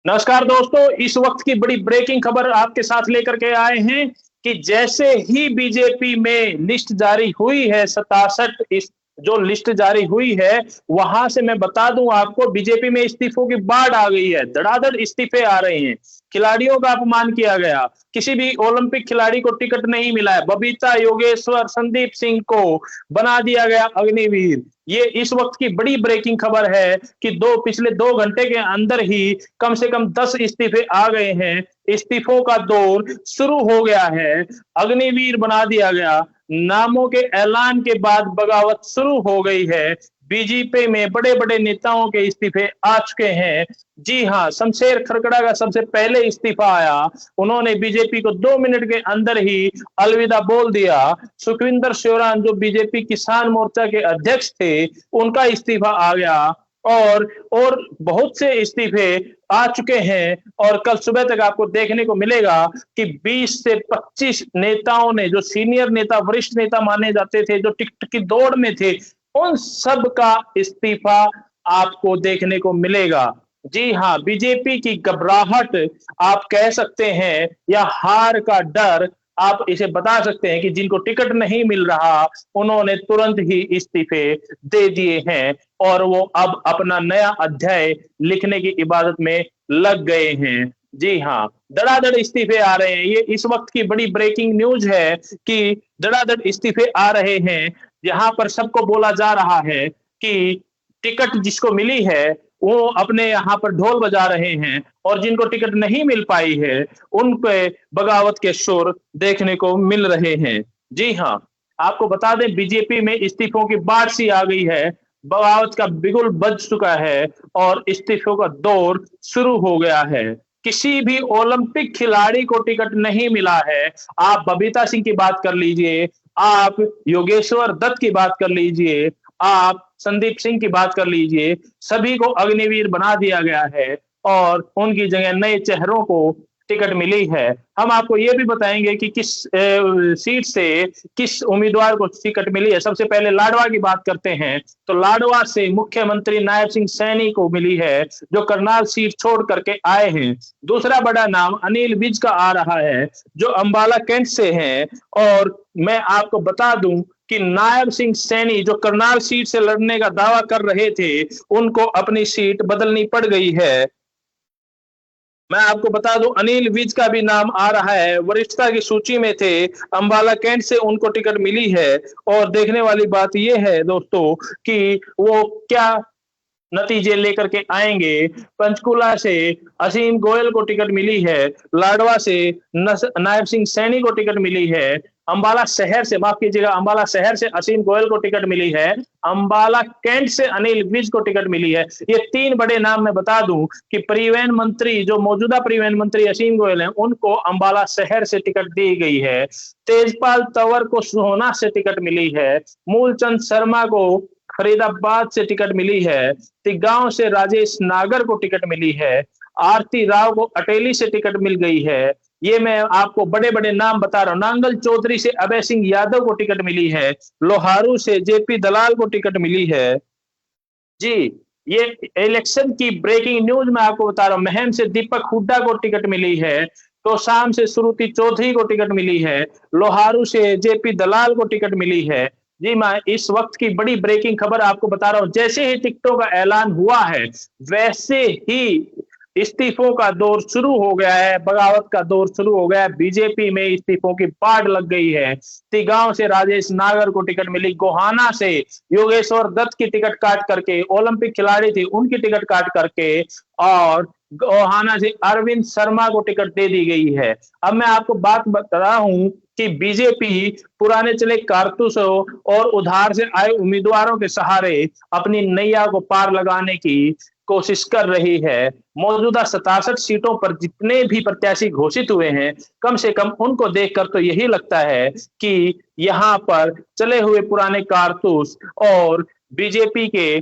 नमस्कार दोस्तों, इस वक्त की बड़ी ब्रेकिंग खबर आपके साथ लेकर के आए हैं कि जैसे ही बीजेपी में लिस्ट जारी हुई है, 67 इस जो लिस्ट जारी हुई है, वहां से मैं बता दूं आपको, बीजेपी में इस्तीफों की बाढ़ आ गई है। धड़ाधड़ इस्तीफे आ रहे हैं। खिलाड़ियों का अपमान किया गया, किसी भी ओलंपिक खिलाड़ी को टिकट नहीं मिला है। बबीता, योगेश्वर, संदीप सिंह को बना दिया गया अग्निवीर। ये इस वक्त की बड़ी ब्रेकिंग खबर है कि पिछले 2 घंटे के अंदर ही कम से कम 10 इस्तीफे आ गए हैं। इस्तीफों का दौर शुरू हो गया है। अग्निवीर बना दिया गया। नामों के ऐलान के बाद बगावत शुरू हो गई है। बीजेपी में बड़े बड़े नेताओं के इस्तीफे आ चुके हैं। जी हाँ, शमशेर खरकड़ा का सबसे पहले इस्तीफा आया। उन्होंने बीजेपी को 2 मिनट के अंदर ही अलविदा बोल दिया। सुखविंदर श्योरान, जो बीजेपी किसान मोर्चा के अध्यक्ष थे, उनका इस्तीफा आ गया। और बहुत से इस्तीफे आ चुके हैं और कल सुबह तक आपको देखने को मिलेगा कि 20 से 25 नेताओं ने, जो सीनियर नेता, वरिष्ठ नेता माने जाते थे, जो टिकट की दौड़ में थे, उन सब का इस्तीफा आपको देखने को मिलेगा। जी हाँ, बीजेपी की घबराहट आप कह सकते हैं, या हार का डर आप इसे बता सकते हैं कि जिनको टिकट नहीं मिल रहा, उन्होंने तुरंत ही इस्तीफे दे दिए हैं और वो अब अपना नया अध्याय लिखने की इबादत में लग गए हैं। जी हाँ, धड़ाधड़ इस्तीफे आ रहे हैं। ये इस वक्त की बड़ी ब्रेकिंग न्यूज है कि धड़ाधड़ इस्तीफे आ रहे हैं। यहाँ पर सबको बोला जा रहा है कि टिकट जिसको मिली है, वो अपने यहाँ पर ढोल बजा रहे हैं, और जिनको टिकट नहीं मिल पाई है, उन पे बगावत के सुर देखने को मिल रहे हैं। जी हाँ, आपको बता दें, बीजेपी में इस्तीफों की बाढ़ सी आ गई है। बगावत का बिगुल बज चुका है और इस्तीफों का दौर शुरू हो गया है। किसी भी ओलंपिक खिलाड़ी को टिकट नहीं मिला है। आप बबीता सिंह की बात कर लीजिए, आप योगेश्वर दत्त की बात कर लीजिए, आप संदीप सिंह की बात कर लीजिए, सभी को अग्निवीर बना दिया गया है और उनकी जगह नए चेहरों को टिकट मिली है। हम आपको ये भी बताएंगे कि किस सीट से किस उम्मीदवार को टिकट मिली है। सबसे पहले लाडवा की बात करते हैं, तो लाडवा से मुख्यमंत्री नायब सिंह सैनी को मिली है, जो करनाल सीट छोड़ करके आए हैं। दूसरा बड़ा नाम अनिल विज का आ रहा है, जो अंबाला कैंट से हैं। और मैं आपको बता दूं कि नायब सिंह सैनी, जो करनाल सीट से लड़ने का दावा कर रहे थे, उनको अपनी सीट बदलनी पड़ गई है। मैं आपको बता दूं, अनिल विज का भी नाम आ रहा है, वरिष्ठता की सूची में थे। अंबाला कैंट से उनको टिकट मिली है। और देखने वाली बात यह है दोस्तों कि वो क्या नतीजे लेकर के आएंगे। पंचकुला से असीम गोयल को टिकट मिली है। लाडवा से नायब सिंह सैनी को टिकट मिली है। अंबाला शहर से, माफ कीजिएगा, अंबाला शहर से असीम गोयल को टिकट मिली है। अंबाला कैंट से अनिल विज को टिकट मिली है। ये 3 बड़े नाम मैं बता दूं कि परिवहन मंत्री, जो मौजूदा परिवहन मंत्री असीम गोयल हैं, उनको अंबाला शहर से टिकट दी गई है। तेजपाल तंवर को सोहना से टिकट मिली है। मूलचंद शर्मा को फरीदाबाद से टिकट मिली है। तिगांव से राजेश नागर को टिकट मिली है। आरती राव को अटेली से टिकट मिल गई है। ये मैं आपको बड़े बड़े नाम बता रहा हूं। नांगल चौधरी से अभय सिंह यादव को टिकट मिली है। लोहारू से जेपी दलाल को टिकट मिली है। जी, ये इलेक्शन की ब्रेकिंग न्यूज मैं आपको बता रहा हूं। महम से दीपक हुड्डा को टिकट मिली है। तो शाम से श्रुति चौधरी को टिकट मिली है। लोहारू से जेपी दलाल को टिकट मिली है। जी, मैं इस वक्त की बड़ी ब्रेकिंग खबर आपको बता रहा हूं। जैसे ही टिकटों का ऐलान हुआ है, वैसे ही इस्तीफों का दौर शुरू हो गया है। बगावत का दौर शुरू हो गया है। बीजेपी में इस्तीफों की बाढ़ लग गई है। तिगांव से राजेश नागर को टिकट मिली। गोहाना से योगेश्वर दत्त की टिकट काट करके, ओलंपिक खिलाड़ी थी, उनकी टिकट काट करके, और गोहाना से अरविंद शर्मा को टिकट दे दी गई है। अब मैं आपको बात बता रहा हूं कि बीजेपी पुराने चले कारतूसों और उधार से आए उम्मीदवारों के सहारे अपनी नैया को पार लगाने की कोशिश कर रही है। मौजूदा 67 सीटों पर जितने भी प्रत्याशी घोषित हुए हैं, कम से कम उनको देखकर तो यही लगता है कि यहाँ पर चले हुए पुराने कारतूस और बीजेपी के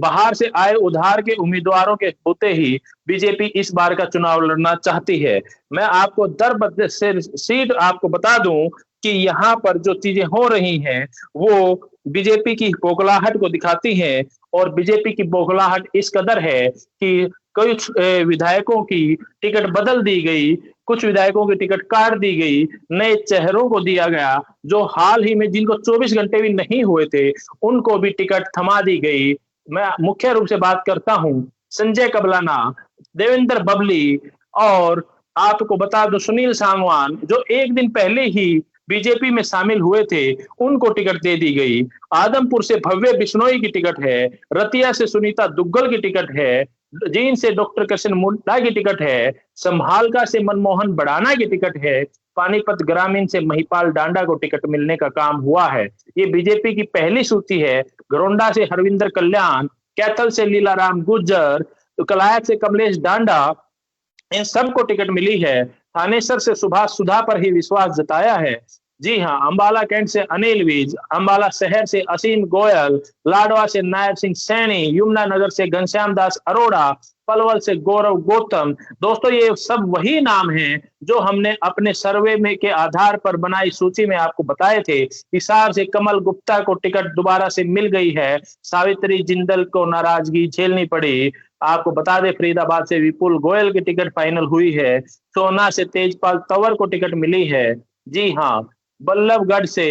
बाहर से आए उधार के उम्मीदवारों के होते ही बीजेपी इस बार का चुनाव लड़ना चाहती है। मैं आपको दर से सीट आपको बता दूं कि यहाँ पर जो चीजें हो रही हैं, वो बीजेपी की बौखलाहट को दिखाती हैं। और बीजेपी की बौखलाहट इस कदर है कि कुछ विधायकों की टिकट बदल दी गई, कुछ विधायकों की टिकट काट दी गई, नए चेहरों को दिया गया, जो हाल ही में जिनको 24 घंटे भी नहीं हुए थे, उनको भी टिकट थमा दी गई। मैं मुख्य रूप से बात करता हूं संजय कबलाना, देवेंद्र बबली और आपको बता दो सुनील सांगवान, जो एक दिन पहले ही बीजेपी में शामिल हुए थे, उनको टिकट दे दी गई। आदमपुर से भव्य बिश्नोई की टिकट है, रतिया से सुनीता दुग्गल की टिकट है, जींद से डॉक्टर कृष्ण मुंडा की टिकट है, संभालका से मनमोहन बड़ाना की टिकट है, पानीपत ग्रामीण से महिपाल डांडा को टिकट मिलने का काम हुआ है। ये बीजेपी की पहली सूची है। घरोंडा से हरविंदर कल्याण, कैथल से लीलाराम गुज्जर, कलायत से कमलेश डांडा, इन सबको टिकट मिली है। थानेसर से सुभाष सुधा पर ही विश्वास जताया है। जी हाँ, अंबाला कैंट से अनिल विज, अंबाला शहर से असीम गोयल, लाडवा से नायब सिंह सैनी, यमुनानगर से घनश्याम दास अरोड़ा, पलवल से गौरव गौतम। दोस्तों, ये सब वही नाम हैं जो हमने अपने सर्वे में के आधार पर बनाई सूची में आपको बताए थे। हिसार से कमल गुप्ता को टिकट दोबारा से मिल गई है। सावित्री जिंदल को नाराजगी झेलनी पड़ी। आपको बता दें फरीदाबाद से विपुल गोयल की टिकट फाइनल हुई है। सोना से तेजपाल तंवर को टिकट मिली है। जी हाँ, बल्लभगढ़ से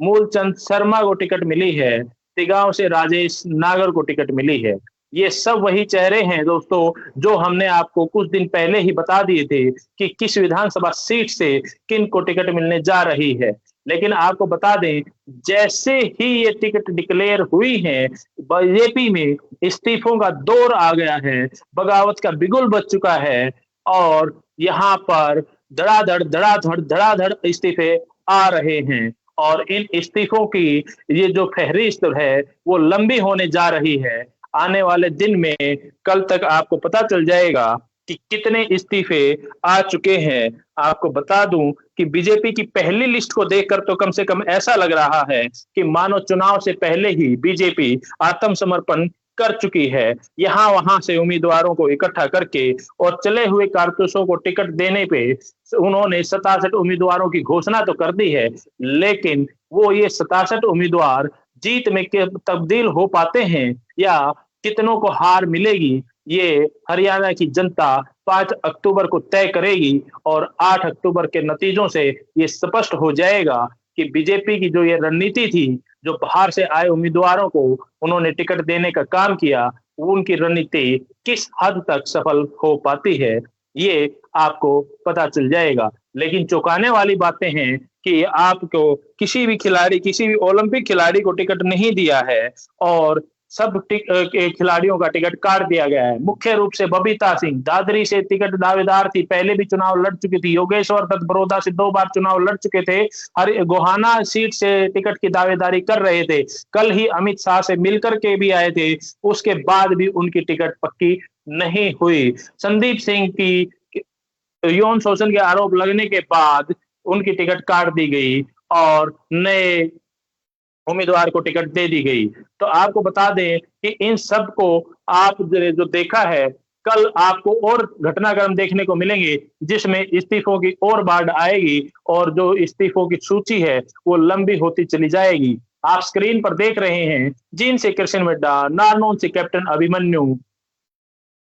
मूलचंद शर्मा को टिकट मिली है। तिगांव से राजेश नागर को टिकट मिली है। ये सब वही चेहरे हैं दोस्तों, जो हमने आपको कुछ दिन पहले ही बता दिए थे कि किस विधानसभा सीट से किन को टिकट मिलने जा रही है। लेकिन आपको बता दें, जैसे ही ये टिकट डिक्लेयर हुई है, बीजेपी में इस्तीफों का दौर आ गया है, बगावत का बिगुल बज चुका है और यहाँ पर धड़ाधड़ धड़ाधड़ धड़ाधड़ इस्तीफे आ रहे हैं। और इन इस्तीफों की ये जो फहरिस्त है वो लंबी होने जा रही है। आने वाले दिन में कल तक आपको पता चल जाएगा कि कितने इस्तीफे आ चुके हैं। आपको बता दूं कि बीजेपी की पहली लिस्ट को देखकर तो कम से कम ऐसा लग रहा है कि मानो चुनाव से पहले ही बीजेपी आत्मसमर्पण कर चुकी है। यहाँ वहां से उम्मीदवारों को इकट्ठा करके और चले हुए कारतूसों को टिकट देने पे उन्होंने 67 उम्मीदवारों की घोषणा तो कर दी है, लेकिन वो ये 67 उम्मीदवार जीत में तब्दील हो पाते हैं या कितनों को हार मिलेगी, ये हरियाणा की जनता 5 अक्टूबर को तय करेगी। और 8 अक्टूबर के नतीजों से ये स्पष्ट हो जाएगा कि बीजेपी की जो ये रणनीति थी, जो बाहर से आए उम्मीदवारों को उन्होंने टिकट देने का काम किया, उनकी रणनीति किस हद तक सफल हो पाती है, ये आपको पता चल जाएगा। लेकिन चौंकाने वाली बातें हैं कि आपको किसी भी खिलाड़ी, किसी भी ओलंपिक खिलाड़ी को टिकट नहीं दिया है और सब खिलाड़ियों का टिकट काट दिया गया है। मुख्य रूप से बबीता सिंह दादरी से टिकट दावेदार थी, पहले भी चुनाव लड़ चुकी थी। योगेश्वर दत्त बड़ौदा से 2 बार चुनाव लड़ चुके थे। हर गोहाना सीट से टिकट की दावेदारी कर रहे थे। कल ही अमित शाह से मिलकर के भी आए थे, उसके बाद भी उनकी टिकट पक्की नहीं हुई। संदीप सिंह की यौन शोषण के आरोप लगने के बाद उनकी टिकट काट दी गई और नए उम्मीदवार को टिकट दे दी गई। तो आपको बता दें कि इन सब को आप जो देखा है, कल आपको और घटनाक्रम देखने को मिलेंगे जिसमें इस्तीफों की और बाढ़ आएगी और जो इस्तीफों की सूची है वो लंबी होती चली जाएगी। आप स्क्रीन पर देख रहे हैं, जींद से कृष्ण मिड्डा, नारनौल से कैप्टन अभिमन्यु,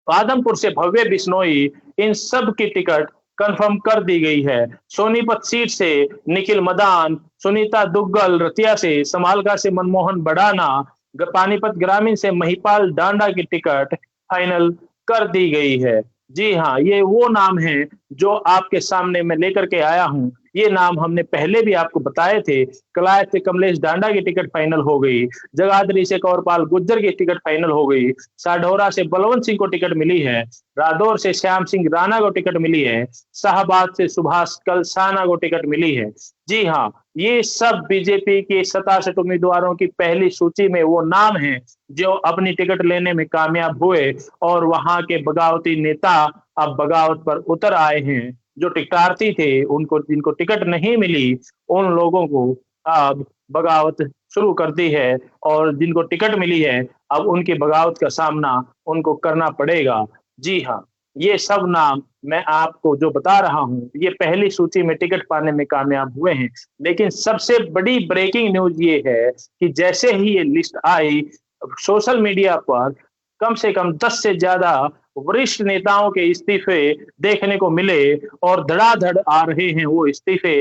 आदमपुर से भव्य बिश्नोई, इन सब की टिकट कंफर्म कर दी गई है। सोनीपत सीट से निखिल मदान, सुनीता दुग्गल, रतिया से, समालका से मनमोहन बड़ाना, पानीपत ग्रामीण से महिपाल डांडा की टिकट फाइनल कर दी गई है। जी हाँ, ये वो नाम है जो आपके सामने मैं लेकर के आया हूँ। ये नाम हमने पहले भी आपको बताए थे। कलायत से कमलेश डांडा की टिकट फाइनल हो गई, जगाधरी से कौरपाल गुज्जर की टिकट फाइनल हो गई, साढौरा से बलवंत सिंह को टिकट मिली है, रादौर से श्याम सिंह राणा को टिकट मिली है, शाहबाद से सुभाष कलसाना को टिकट मिली है। जी हाँ, ये सब बीजेपी के 67 उम्मीदवारों की पहली सूची में वो नाम हैं जो अपनी टिकट लेने में कामयाब हुए और वहां के बगावती नेता अब बगावत पर उतर आए हैं। जो टिकटार्थी थे, उनको जिनको टिकट नहीं मिली, उन लोगों को अब बगावत शुरू कर दी है और जिनको टिकट मिली है अब उनकी बगावत का सामना उनको करना पड़ेगा। जी हाँ, ये सब नाम मैं आपको जो बता रहा हूँ, ये पहली सूची में टिकट पाने में कामयाब हुए हैं। लेकिन सबसे बड़ी ब्रेकिंग न्यूज ये है कि जैसे ही ये लिस्ट आई, सोशल मीडिया पर कम से कम 10 से ज्यादा वरिष्ठ नेताओं के इस्तीफे देखने को मिले और धड़ाधड़ आ रहे हैं वो इस्तीफे।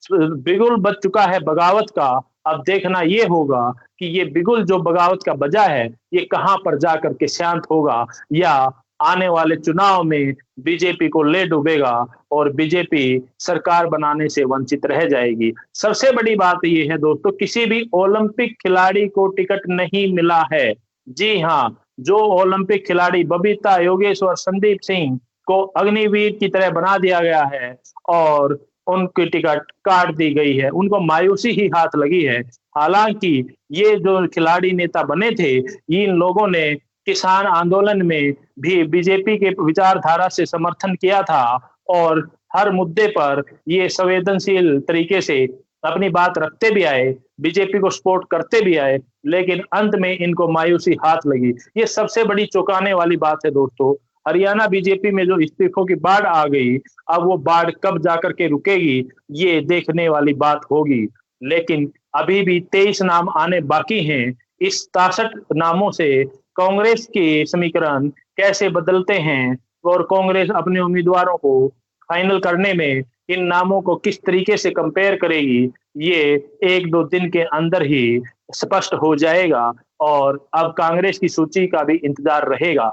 बिगुल बज चुका है बगावत का। अब देखना ये होगा कि ये बिगुल जो बगावत का बजा है, ये कहाँ पर जाकर के शांत होगा, या आने वाले चुनाव में बीजेपी को ले डूबेगा और बीजेपी सरकार बनाने से वंचित रह जाएगी। सबसे बड़ी बात ये है दोस्तों, किसी भी ओलंपिक खिलाड़ी को टिकट नहीं मिला है। जी हाँ, जो ओलंपिक खिलाड़ी बबीता, योगेश और संदीप सिंह को अग्निवीर की तरह बना दिया गया है और उनकी टिकट काट दी गई है, उनको मायूसी ही हाथ लगी है। हालांकि ये जो खिलाड़ी नेता बने थे, इन लोगों ने किसान आंदोलन में भी बीजेपी के विचारधारा से समर्थन किया था और हर मुद्दे पर ये संवेदनशील तरीके से अपनी बात रखते भी आए, बीजेपी को सपोर्ट करते भी आए, लेकिन अंत में इनको मायूसी हाथ लगी। ये सबसे बड़ी चौंकाने वाली बात है दोस्तों। हरियाणा बीजेपी में जो इस्तीफों की बाढ़ आ गई, अब वो बाढ़ कब जाकर के रुकेगी, ये देखने वाली बात होगी। लेकिन अभी भी 23 नाम आने बाकी हैं। इस 63 नामों से कांग्रेस के समीकरण कैसे बदलते हैं और कांग्रेस अपने उम्मीदवारों को फाइनल करने में इन नामों को किस तरीके से कंपेयर करेगी, ये 1-2 दिन के अंदर ही स्पष्ट हो जाएगा और अब कांग्रेस की सूची का भी इंतजार रहेगा।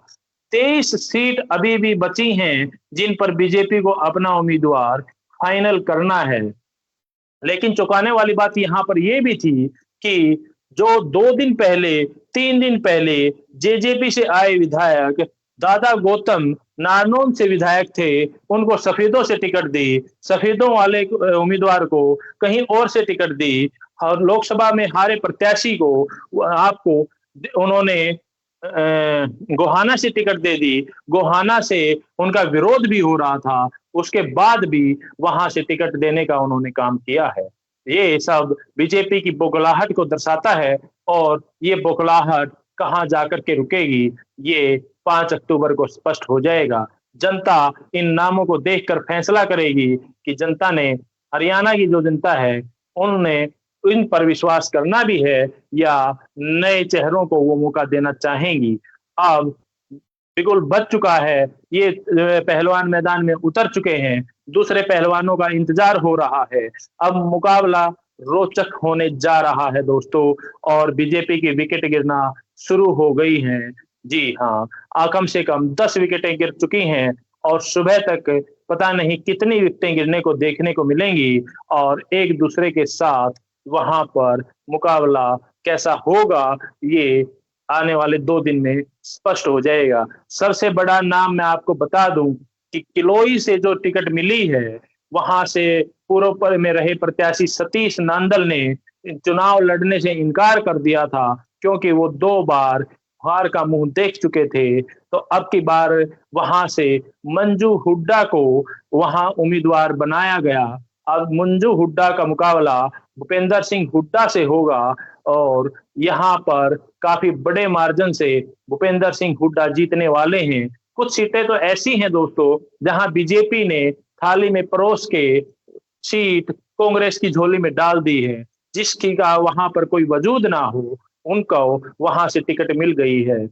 23 सीट अभी भी बची हैं जिन पर बीजेपी को अपना उम्मीदवार फाइनल करना है। लेकिन चौंकाने वाली बात यहाँ पर यह भी थी कि जो 2 दिन पहले, 3 दिन पहले जेजेपी से आए विधायक दादा गौतम नारनौल से विधायक थे, उनको सफेदों से टिकट दी, सफेदों वाले उम्मीदवार को कहीं और से टिकट दी और लोकसभा में हारे प्रत्याशी को आपको उन्होंने गोहाना से टिकट दे दी। गोहाना से उनका विरोध भी हो रहा था, उसके बाद भी वहां से टिकट देने का उन्होंने काम किया है। ये सब बीजेपी की बौखलाहट को दर्शाता है और ये बौखलाहट कहाँ जाकर के रुकेगी, ये 5 अक्टूबर को स्पष्ट हो जाएगा। जनता इन नामों को देखकर फैसला करेगी कि जनता ने, हरियाणा की जो जनता है, उनने इन पर विश्वास करना भी है या नए चेहरों को वो मौका देना चाहेंगी। अब बिगुल बज चुका है, ये पहलवान मैदान में उतर चुके हैं, दूसरे पहलवानों का इंतजार हो रहा है। अब मुकाबला रोचक होने जा रहा है दोस्तों और बीजेपी की विकेट गिरना शुरू हो गई हैं। जी हाँ, कम से कम 10 विकेटें गिर चुकी हैं और सुबह तक पता नहीं कितनी विकेटें गिरने को देखने को मिलेंगी और एक दूसरे के साथ वहां पर मुकाबला कैसा होगा, ये आने वाले 2 दिन में स्पष्ट हो जाएगा। सबसे बड़ा नाम मैं आपको बता दूं कि किलोई से जो टिकट मिली है, वहां से पूर्व में रहे प्रत्याशी सतीश नांदल ने चुनाव लड़ने से इनकार कर दिया था क्योंकि वो 2 बार हार का मुंह देख चुके थे। तो अब की बार वहां से मंजू हुड्डा को वहां उम्मीदवार बनाया गया। अब मंजू हुड्डा का मुकाबला भूपेंद्र सिंह हुड्डा से होगा और यहाँ पर काफी बड़े मार्जिन से भूपेंद्र सिंह हुड्डा जीतने वाले हैं। कुछ सीटें तो ऐसी हैं दोस्तों जहां बीजेपी ने थाली में परोस के सीट कांग्रेस की झोली में डाल दी है, जिसकी का वहां पर कोई वजूद ना हो, उनको वहां से टिकट मिल गई है।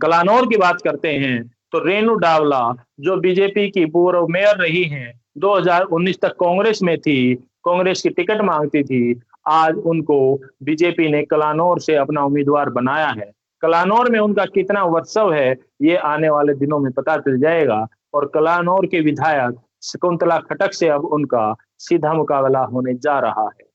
कलानौर की बात करते हैं तो रेणु डावला जो बीजेपी की पूर्व मेयर रही हैं, 2019 तक कांग्रेस में थी, कांग्रेस की टिकट मांगती थी, आज उनको बीजेपी ने कलानौर से अपना उम्मीदवार बनाया है। कलानौर में उनका कितना वर्चस्व है, ये आने वाले दिनों में पता चल जाएगा और कलानौर के विधायक शकुंतला खटक से अब उनका सीधा मुकाबला होने जा रहा है।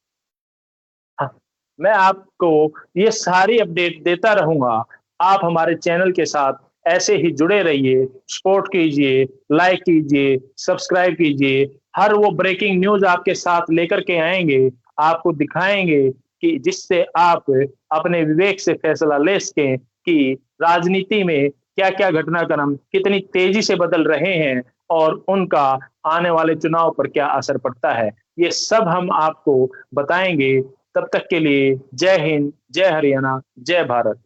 मैं आपको ये सारी अपडेट देता रहूंगा। आप हमारे चैनल के साथ ऐसे ही जुड़े रहिए, सपोर्ट कीजिए, लाइक कीजिए, सब्सक्राइब कीजिए। हर वो ब्रेकिंग न्यूज आपके साथ लेकर के आएंगे, आपको दिखाएंगे कि जिससे आप अपने विवेक से फैसला ले सकें कि राजनीति में क्या क्या घटनाक्रम कितनी तेजी से बदल रहे हैं और उनका आने वाले चुनाव पर क्या असर पड़ता है। ये सब हम आपको बताएंगे। तब तक के लिए जय हिंद, जय हरियाणा, जय भारत।